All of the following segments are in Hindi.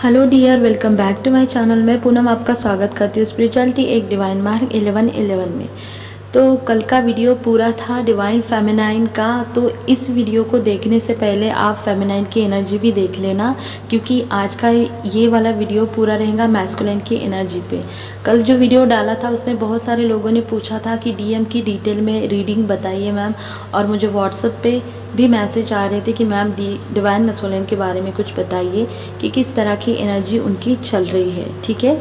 Hello dear, welcome back to my channel. मैं पूनम आपका स्वागत करती हूँ स्पिरिचुअलिटी एक डिवाइन मार्क 11-11 में। तो कल का वीडियो पूरा था डिवाइन फेमिनाइन का, तो इस वीडियो को देखने से पहले आप फेमिनाइन की एनर्जी भी देख लेना, क्योंकि आज का ये वाला वीडियो पूरा रहेगा मैस्कुलिन की एनर्जी पे। कल जो वीडियो डाला था उसमें बहुत सारे लोगों ने पूछा था कि डीएम की डिटेल में रीडिंग बताइए मैम, और मुझे व्हाट्सएप पे भी मैसेज आ रहे थे कि मैम डिवाइन मैस्कुलिन के बारे में कुछ बताइए कि किस तरह की एनर्जी उनकी चल रही है। ठीक है,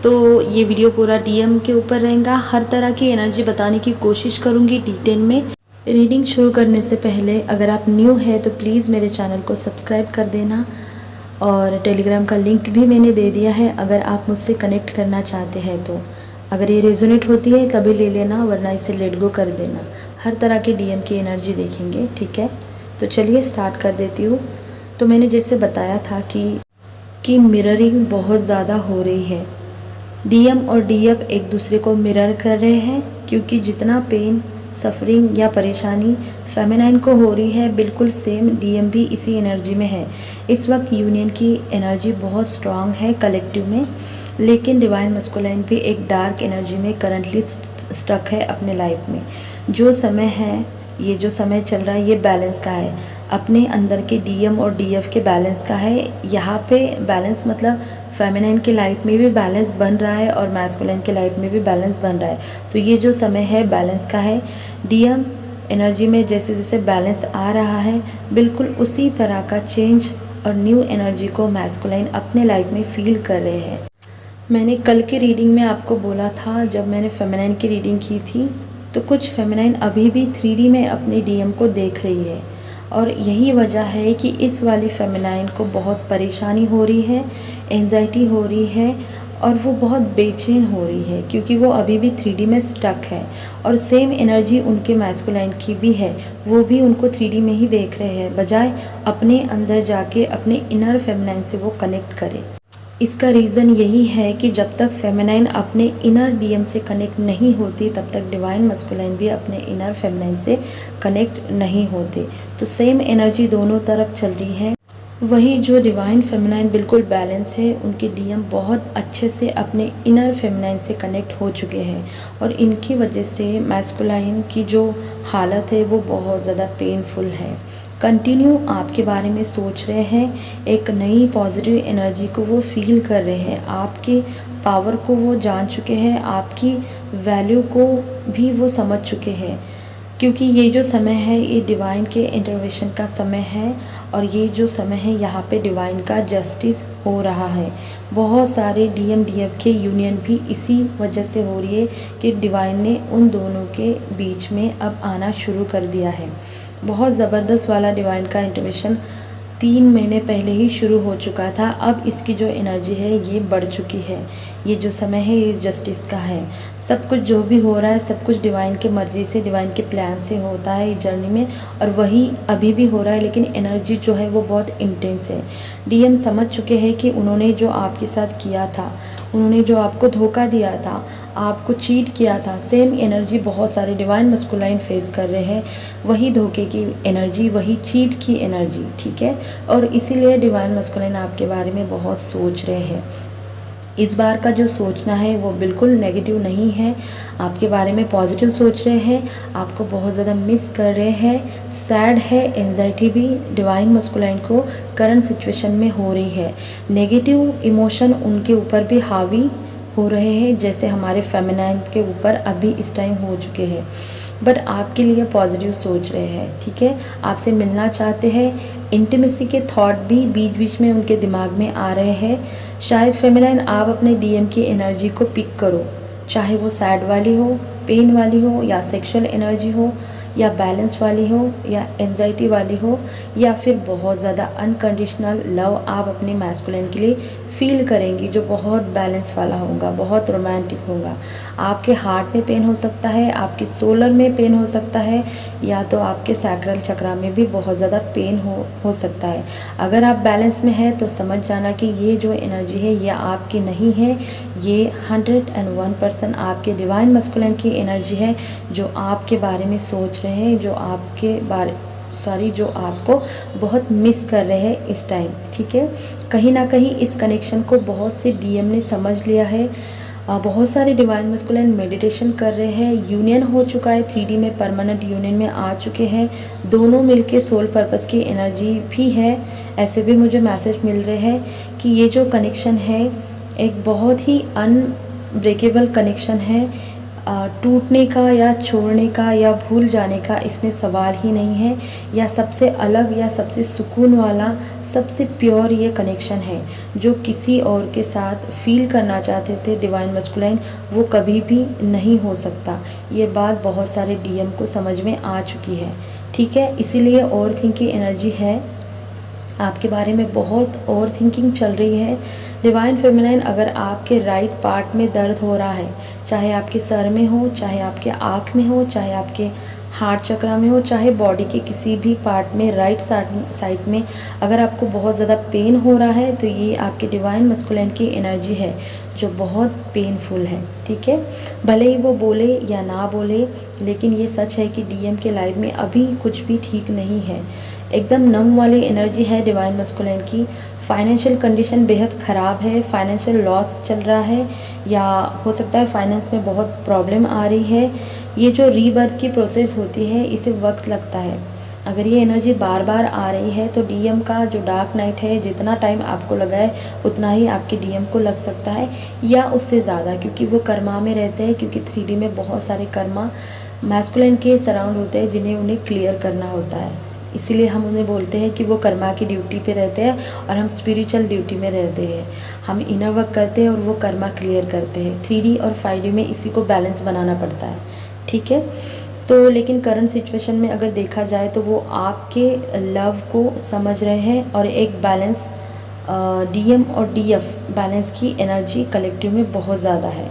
तो ये वीडियो पूरा डीएम के ऊपर रहेगा। हर तरह की एनर्जी बताने की कोशिश करूँगी डिटेल में। रीडिंग शुरू करने से पहले अगर आप न्यू है तो प्लीज़ मेरे चैनल को सब्सक्राइब कर देना, और टेलीग्राम का लिंक भी मैंने दे दिया है अगर आप मुझसे कनेक्ट करना चाहते हैं तो। अगर ये रेजोनेट होती है तभी ले लेना, वरना इसे लेट गो कर देना। हर तरह के डीएम की एनर्जी देखेंगे, ठीक है। तो चलिए स्टार्ट कर देती हूँ। तो मैंने जैसे बताया था कि मिररिंग बहुत ज़्यादा हो रही है। डीएम और डीएफ एक दूसरे को मिरर कर रहे हैं, क्योंकि जितना पेन, सफरिंग या परेशानी फेमिनाइन को हो रही है, बिल्कुल सेम डीएम भी इसी एनर्जी में है। इस वक्त यूनियन की एनर्जी बहुत स्ट्रांग है कलेक्टिव में, लेकिन डिवाइन मस्कुलाइन भी एक डार्क एनर्जी में करंटली स्टक है अपने लाइफ में। जो समय है, ये जो समय चल रहा है, ये बैलेंस का है, अपने अंदर के डीएम और डीएफ के बैलेंस का है। यहाँ पे बैलेंस मतलब फेमिनाइन के लाइफ में भी बैलेंस बन रहा है और मैस्कुलाइन के लाइफ में भी बैलेंस बन रहा है। तो ये जो समय है बैलेंस का है। डीएम एनर्जी में जैसे जैसे बैलेंस आ रहा है, बिल्कुल उसी तरह का चेंज और न्यू एनर्जी को मैस्कुलाइन अपने लाइफ में फील कर रहे हैं। मैंने कल की रीडिंग में आपको बोला था, जब मैंने फेमिनाइन की रीडिंग की थी, तो कुछ फेमिनाइन अभी भी 3D में अपने डीएम को देख रही है, और यही वजह है कि इस वाली फेमिनाइन को बहुत परेशानी हो रही है, एंजाइटी हो रही है, और वो बहुत बेचैन हो रही है, क्योंकि वो अभी भी 3D में स्टक है। और सेम एनर्जी उनके मैस्कुलाइन की भी है, वो भी उनको 3D में ही देख रहे हैं, बजाय अपने अंदर जाके अपने इनर फेमिनाइन से वो कनेक्ट करें। इसका रीज़न यही है कि जब तक फेमिनाइन अपने इनर डीएम से कनेक्ट नहीं होती, तब तक डिवाइन मस्कुलाइन भी अपने इनर फेमिनाइन से कनेक्ट नहीं होते। तो सेम एनर्जी दोनों तरफ चल रही है। वही जो डिवाइन फेमिनाइन बिल्कुल बैलेंस है, उनके डीएम बहुत अच्छे से अपने इनर फेमिनाइन से कनेक्ट हो चुके हैं, और इनकी वजह से मैस्कुलाइन की जो हालत है वो बहुत ज़्यादा पेनफुल है। कंटिन्यू आपके बारे में सोच रहे हैं, एक नई पॉजिटिव एनर्जी को वो फील कर रहे हैं, आपके पावर को वो जान चुके हैं, आपकी वैल्यू को भी वो समझ चुके हैं। क्योंकि ये जो समय है, ये डिवाइन के इंटरवेंशन का समय है, और ये जो समय है यहाँ पे डिवाइन का जस्टिस हो रहा है। बहुत सारे डीएम डीएफ के यूनियन भी इसी वजह से हो रही है कि डिवाइन ने उन दोनों के बीच में अब आना शुरू कर दिया है। बहुत ज़बरदस्त वाला डिवाइन का इंटरवेंशन 3 महीने पहले ही शुरू हो चुका था। अब इसकी जो एनर्जी है ये बढ़ चुकी है। ये जो समय है ये जस्टिस का है। सब कुछ जो भी हो रहा है, सब कुछ डिवाइन के मर्जी से, डिवाइन के प्लान से होता है इस जर्नी में, और वही अभी भी हो रहा है। लेकिन एनर्जी जो है वो बहुत इंटेंस है। डीएम समझ चुके हैं कि उन्होंने जो आपके साथ किया था, उन्होंने जो आपको धोखा दिया था, आपको चीट किया था, सेम एनर्जी बहुत सारे डिवाइन मस्कुलाइन फेस कर रहे हैं। वही धोखे की एनर्जी, वही चीट की एनर्जी, ठीक है। और इसीलिए डिवाइन मस्कुलाइन आपके बारे में बहुत सोच रहे हैं। इस बार का जो सोचना है वो बिल्कुल नेगेटिव नहीं है, आपके बारे में पॉजिटिव सोच रहे हैं, आपको बहुत ज़्यादा मिस कर रहे हैं, सैड है, एंजाइटी भी डिवाइन मस्कुलाइन को करंट सिचुएशन में हो रही है। नेगेटिव इमोशन उनके ऊपर भी हावी हो रहे हैं, जैसे हमारे फेमिनाइन के ऊपर अभी इस टाइम हो चुके हैं। बट आपके लिए पॉजिटिव सोच रहे हैं, ठीक है। आपसे मिलना चाहते हैं। इंटीमेसी के थॉट भी बीच बीच में उनके दिमाग में आ रहे हैं। शायद फेमिनाइन आप अपने डीएम की एनर्जी को पिक करो, चाहे वो सैड वाली हो, पेन वाली हो, या सेक्सुअल एनर्जी हो, या बैलेंस वाली हो, या एंजाइटी वाली हो, या फिर बहुत ज़्यादा अनकंडीशनल लव आप अपने मैस्कुलिन के लिए फील करेंगी, जो बहुत बैलेंस वाला होगा, बहुत रोमांटिक होगा। आपके हार्ट में पेन हो सकता है, आपके सोलर में पेन हो सकता है, या तो आपके सैक्रल चक्रा में भी बहुत ज़्यादा पेन हो सकता है। अगर आप बैलेंस में हैं तो समझ जाना कि ये जो एनर्जी है ये आपकी नहीं है, ये 101% आपके डिवाइन मस्कुलिन की एनर्जी है, जो आपके बारे में सोच रहे हैं, जो आपके बारे सॉरी जो आपको बहुत मिस कर रहे हैं इस टाइम। ठीक है, कहीं ना कहीं इस कनेक्शन को बहुत से डीएम ने समझ लिया है। बहुत सारे डिवाइन मस्कुलाइन मेडिटेशन कर रहे हैं, यूनियन हो चुका है, 3D में परमानेंट यूनियन में आ चुके हैं, दोनों मिलके सोल पर्पस की एनर्जी भी है। ऐसे भी मुझे मैसेज मिल रहे हैं कि ये जो कनेक्शन है एक बहुत ही अनब्रेकेबल कनेक्शन है। टूटने का या छोड़ने का या भूल जाने का इसमें सवाल ही नहीं है। या सबसे अलग या सबसे सुकून वाला, सबसे प्योर ये कनेक्शन है। जो किसी और के साथ फील करना चाहते थे डिवाइन मस्कुलाइन, वो कभी भी नहीं हो सकता। ये बात बहुत सारे डीएम को समझ में आ चुकी है। ठीक है, इसीलिए ओवर थिंकिंग एनर्जी है, आपके बारे में बहुत ओवर थिंकिंग चल रही है। डिवाइन फेमिनाइन, अगर आपके राइट पार्ट में दर्द हो रहा है, चाहे आपके सर में हो, चाहे आपके आँख में हो, चाहे आपके हार्ट चक्रा में हो, चाहे बॉडी के किसी भी पार्ट में राइट साइड में अगर आपको बहुत ज़्यादा पेन हो रहा है, तो ये आपके डिवाइन मस्कुलाइन की एनर्जी है जो बहुत पेनफुल है। ठीक है, भले ही वो बोले या ना बोले, लेकिन ये सच है कि डीएम के लाइफ में अभी कुछ भी ठीक नहीं है। एकदम नम वाली एनर्जी है डिवाइन मस्कुलाइन की। फाइनेंशियल कंडीशन बेहद ख़राब है, फाइनेंशियल लॉस चल रहा है, या हो सकता है फाइनेंस में बहुत प्रॉब्लम आ रही है। ये जो रीबर्थ की प्रोसेस होती है, इसे वक्त लगता है। अगर ये एनर्जी बार बार आ रही है तो डीएम का जो डार्क नाइट है, जितना टाइम आपको लगा है उतना ही आपके डीएम को लग सकता है, या उससे ज़्यादा, क्योंकि वो कर्मा में रहते हैं। क्योंकि 3D में बहुत सारे कर्मा मैस्कुलाइन के सराउंड होते हैं जिन्हें उन्हें क्लियर करना होता है। इसीलिए हम उन्हें बोलते हैं कि वो कर्मा की ड्यूटी पे रहते हैं और हम स्पिरिचुअल ड्यूटी में रहते हैं। हम इनर वर्क करते हैं और वो कर्मा क्लियर करते हैं। 3D और 5D में इसी को बैलेंस बनाना पड़ता है। ठीक है, तो लेकिन करंट सिचुएशन में अगर देखा जाए तो वो आपके लव को समझ रहे हैं और एक बैलेंस डीएम और डीएफ बैलेंस की एनर्जी कलेक्टिव में बहुत ज़्यादा है।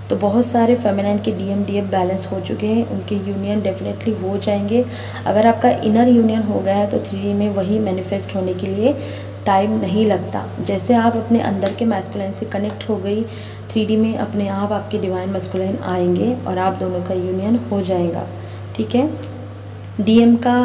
तो बहुत सारे फेमिनाइन के डीएम डीएफ बैलेंस हो चुके हैं, उनके यूनियन डेफिनेटली हो जाएंगे। अगर आपका इनर यूनियन हो गया है तो 3D में वही मैनिफेस्ट होने के लिए टाइम नहीं लगता। जैसे आप अपने अंदर के मैस्कुलाइन से कनेक्ट हो गई, 3D में अपने आप आपके डिवाइन मैस्कुलाइन आएंगे और आप दोनों का यूनियन हो जाएगा। ठीक है, डीएम का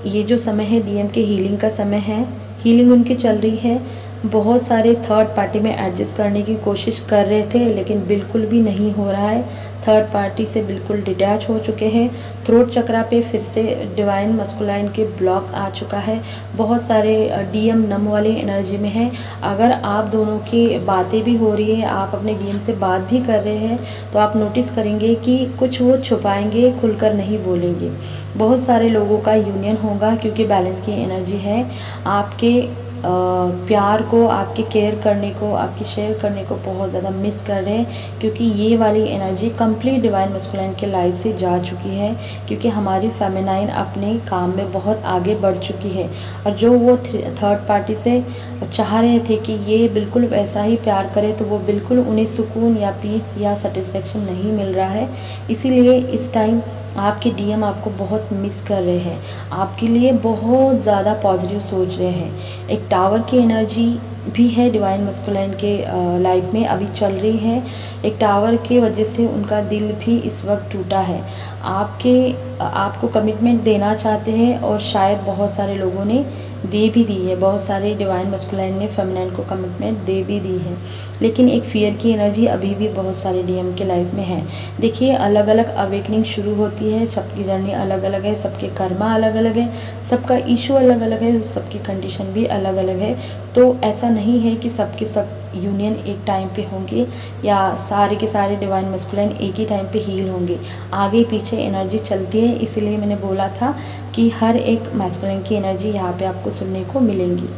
ये जो समय है, डीएम के हीलिंग का समय है। हीलिंग उनकी चल रही है। बहुत सारे थर्ड पार्टी में एडजस्ट करने की कोशिश कर रहे थे, लेकिन बिल्कुल भी नहीं हो रहा है। थर्ड पार्टी से बिल्कुल डिटैच हो चुके हैं। थ्रोट चक्रा पे फिर से डिवाइन मस्कुलाइन के ब्लॉक आ चुका है। बहुत सारे डीएम नम वाली एनर्जी में है। अगर आप दोनों की बातें भी हो रही है, आप अपने डीएम से बात भी कर रहे हैं, तो आप नोटिस करेंगे कि कुछ वो छुपाएंगे, खुलकर नहीं बोलेंगे। बहुत सारे लोगों का यूनियन होगा क्योंकि बैलेंस की एनर्जी है। आपके प्यार को, आपके केयर करने को, आपकी शेयर करने को बहुत ज़्यादा मिस कर रहे हैं, क्योंकि ये वाली एनर्जी कंप्लीट डिवाइन मस्कुलाइन के लाइफ से जा चुकी है। क्योंकि हमारी फेमिनाइन अपने काम में बहुत आगे बढ़ चुकी है, और जो वो थर्ड पार्टी से चाह रहे थे कि ये बिल्कुल वैसा ही प्यार करे, तो वो बिल्कुल उन्हें सुकून या पीस या सेटिस्फेक्शन नहीं मिल रहा है। इसीलिए इस टाइम आपके डीएम आपको बहुत मिस कर रहे हैं, आपके लिए बहुत ज़्यादा पॉजिटिव सोच रहे हैं। एक टावर की एनर्जी भी है डिवाइन मस्कुलाइन के लाइफ में अभी चल रही है। एक टावर के वजह से उनका दिल भी इस वक्त टूटा है। आपको कमिटमेंट देना चाहते हैं, और शायद बहुत सारे लोगों ने दे भी दी है। बहुत सारे डिवाइन मस्कुलाइन ने फेमिनाइन को कमिटमेंट दे भी दी है, लेकिन एक फियर की एनर्जी अभी भी बहुत सारे डीएम के लाइफ में है। देखिए, अलग अलग अवेकनिंग शुरू होती है, सबकी जर्नी अलग अलग है, सबके कर्मा अलग अलग है, सबका इशू अलग अलग है, सबकी कंडीशन भी अलग अलग है। तो ऐसा नहीं है कि सबके सब यूनियन एक टाइम पे होंगे, या सारे के सारे डिवाइन मस्कुलाइन एक ही टाइम पे हील होंगे। आगे पीछे एनर्जी चलती है, इसीलिए मैंने बोला था कि हर एक मैस्कुलाइन की एनर्जी यहाँ पे आपको सुनने को मिलेंगी।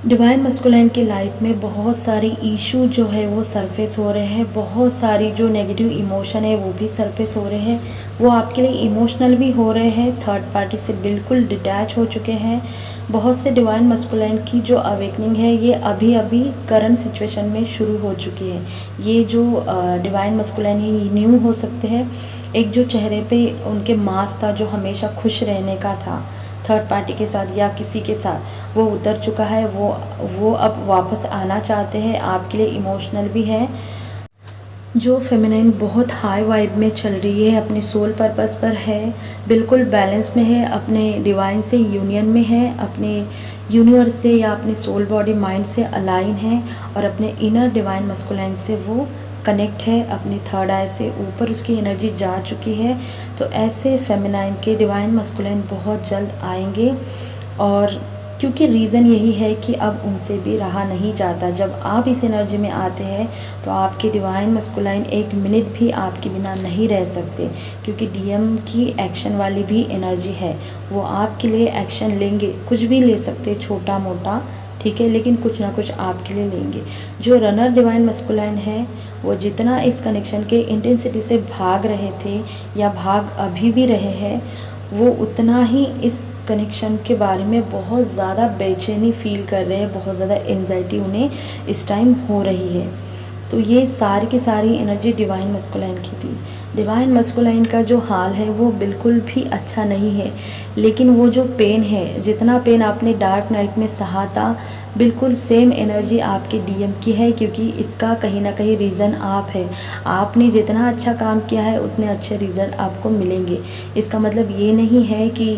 डिवाइन मस्कुलाइन की लाइफ में बहुत सारी इशू जो है वो सरफेस हो रहे हैं। बहुत सारी जो नेगेटिव इमोशन है वो भी सरफेस हो रहे हैं। वो आपके लिए इमोशनल भी हो रहे हैं, थर्ड पार्टी से बिल्कुल डिटैच हो चुके हैं। बहुत से डिवाइन मस्कुलाइन की जो अवेकनिंग है ये अभी अभी करंट सिचुएशन में शुरू हो चुकी है। ये जो डिवाइन मस्कुलाइन है ये न्यू हो सकते हैं। एक जो चेहरे पे उनके मास्क था जो हमेशा खुश रहने का था थर्ड पार्टी के साथ या किसी के साथ, वो उतर चुका है। वो अब वापस आना चाहते हैं, आपके लिए इमोशनल भी है। जो फेमिनाइन बहुत हाई वाइब में चल रही है, अपने सोल पर्पस पर है, बिल्कुल बैलेंस में है, अपने डिवाइन से यूनियन में है, अपने यूनिवर्स से या अपने सोल बॉडी माइंड से अलाइन है और अपने इनर डिवाइन मस्कुलाइन से वो कनेक्ट है, अपनी थर्ड आई से ऊपर उसकी एनर्जी जा चुकी है। तो ऐसे फेमिनाइन के डिवाइन मस्कुलाइन बहुत जल्द आएंगे और क्योंकि रीज़न यही है कि अब उनसे भी रहा नहीं जाता। जब आप इस एनर्जी में आते हैं तो आपके डिवाइन मस्कुलाइन एक मिनट भी आपके बिना नहीं रह सकते, क्योंकि डीएम की एक्शन वाली भी एनर्जी है। वो आपके लिए एक्शन लेंगे, कुछ भी ले सकते, छोटा मोटा, ठीक है, लेकिन कुछ ना कुछ आपके लिए लेंगे। जो रनर डिवाइन मस्कुलाइन है वो जितना इस कनेक्शन के इंटेंसिटी से भाग रहे थे या भाग अभी भी रहे हैं, वो उतना ही इस कनेक्शन के बारे में बहुत ज़्यादा बेचैनी फील कर रहे हैं, बहुत ज़्यादा एंजाइटी उन्हें इस टाइम हो रही है। तो ये सारी की सारी एनर्जी डिवाइन मस्कुलाइन की थी। डिवाइन मस्कुलाइन का जो हाल है वो बिल्कुल भी अच्छा नहीं है, लेकिन वो जो पेन है, जितना पेन आपने डार्क नाइट में सहा था, बिल्कुल सेम एनर्जी आपके डीएम की है, क्योंकि इसका कहीं ना कहीं रीज़न आप है। आपने जितना अच्छा काम किया है उतने अच्छे रिज़ल्ट आपको मिलेंगे। इसका मतलब ये नहीं है कि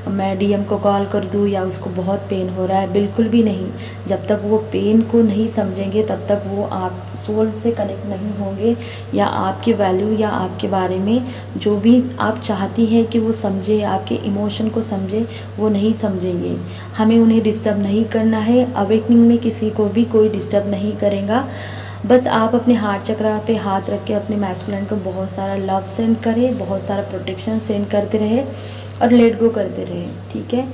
मैं डीएम को कॉल कर दूँ या उसको बहुत पेन हो रहा है, बिल्कुल भी नहीं। जब तक वो पेन को नहीं समझेंगे तब तक वो आप सोल से कनेक्ट नहीं होंगे या आपकी वैल्यू या आपके बारे में जो भी आप चाहती है कि वो समझे, आपके इमोशन को समझे, वो नहीं समझेंगे। हमें उन्हें डिस्टर्ब नहीं करना है। अवेकनिंग में किसी को भी कोई डिस्टर्ब नहीं करेगा। बस आप अपने हार्ट चक्र पे हाथ रख के अपने मैस्कुलाइन को बहुत सारा लव सेंड करें, बहुत सारा प्रोटेक्शन सेंड करते रहे और लेट गो करते रहे, ठीक है।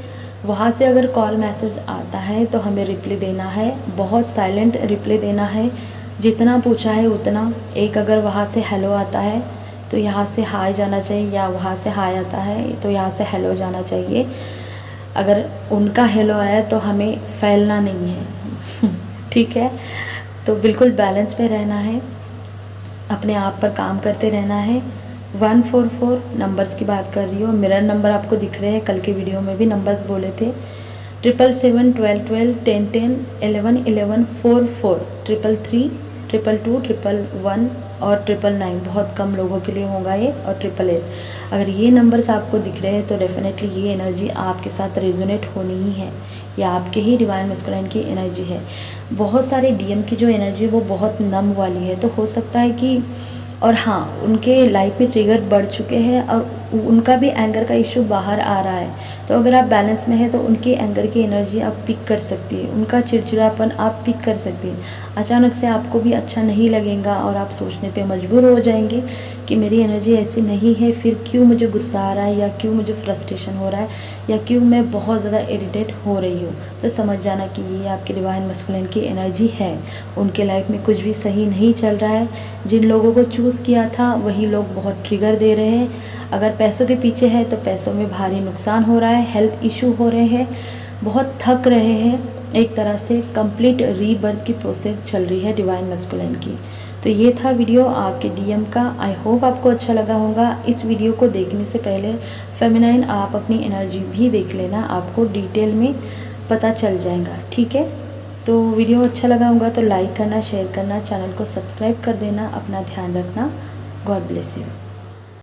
वहाँ से अगर कॉल मैसेज आता है तो हमें रिप्लाई देना है, बहुत साइलेंट रिप्लाई देना है, जितना पूछा है उतना। एक अगर वहाँ से हेलो आता है तो यहाँ से हाय जाना चाहिए, या वहाँ से हाय आता है तो यहाँ से हेलो जाना चाहिए। अगर उनका हेलो आया तो हमें फैलना नहीं है ठीक है। तो बिल्कुल बैलेंस में रहना है, अपने आप पर काम करते रहना है। 144 नंबर्स की बात कर रही हूँ, मिरर नंबर आपको दिख रहे हैं, कल के वीडियो में भी नंबर्स बोले थे। 777 12 12 10 10 11 11 44 333 222 111 और 999। बहुत कम लोगों के लिए होगा ये, और 888। अगर ये नंबर्स आपको दिख रहे हैं तो डेफिनेटली ये एनर्जी आपके साथ रेजोनेट होनी ही है, या आपके ही डिवाइन मस्कुलाइन की एनर्जी है। बहुत सारे डीएम की जो एनर्जी है वो बहुत नम वाली है, तो हो सकता है कि, और हाँ, उनके लाइफ में ट्रिगर बढ़ चुके हैं और उनका भी एंगर का इशू बाहर आ रहा है। तो अगर आप बैलेंस में हैं तो उनकी एंगर की एनर्जी आप पिक कर सकती है, उनका चिड़चिड़ापन आप पिक कर सकती हैं। अचानक से आपको भी अच्छा नहीं लगेगा और आप सोचने पे मजबूर हो जाएंगे कि मेरी एनर्जी ऐसी नहीं है, फिर क्यों मुझे गुस्सा आ रहा है, या क्यों मुझे फ्रस्ट्रेशन हो रहा है, या क्यों मैं बहुत ज़्यादा इरिटेट हो रही हूँ। तो समझ जाना कि ये आपके डिवाइन मस्कुलिन की एनर्जी है। उनके लाइफ में कुछ भी सही नहीं चल रहा है। जिन लोगों को चूज़ किया था वही लोग बहुत ट्रिगर दे रहे हैं। अगर पैसों के पीछे है तो पैसों में भारी नुकसान हो रहा है, हेल्थ इशू हो रहे हैं, बहुत थक रहे हैं। एक तरह से कंप्लीट रीबर्थ की प्रोसेस चल रही है डिवाइन मस्कुलिन की। तो ये था वीडियो आपके डीएम का। आई होप आपको अच्छा लगा होगा। इस वीडियो को देखने से पहले फेमिनाइन आप अपनी एनर्जी भी देख लेना, आपको डिटेल में पता चल जाएगा, ठीक है। तो वीडियो अच्छा लगा होगा तो लाइक करना, शेयर करना, चैनल को सब्सक्राइब कर देना। अपना ध्यान रखना। God bless you.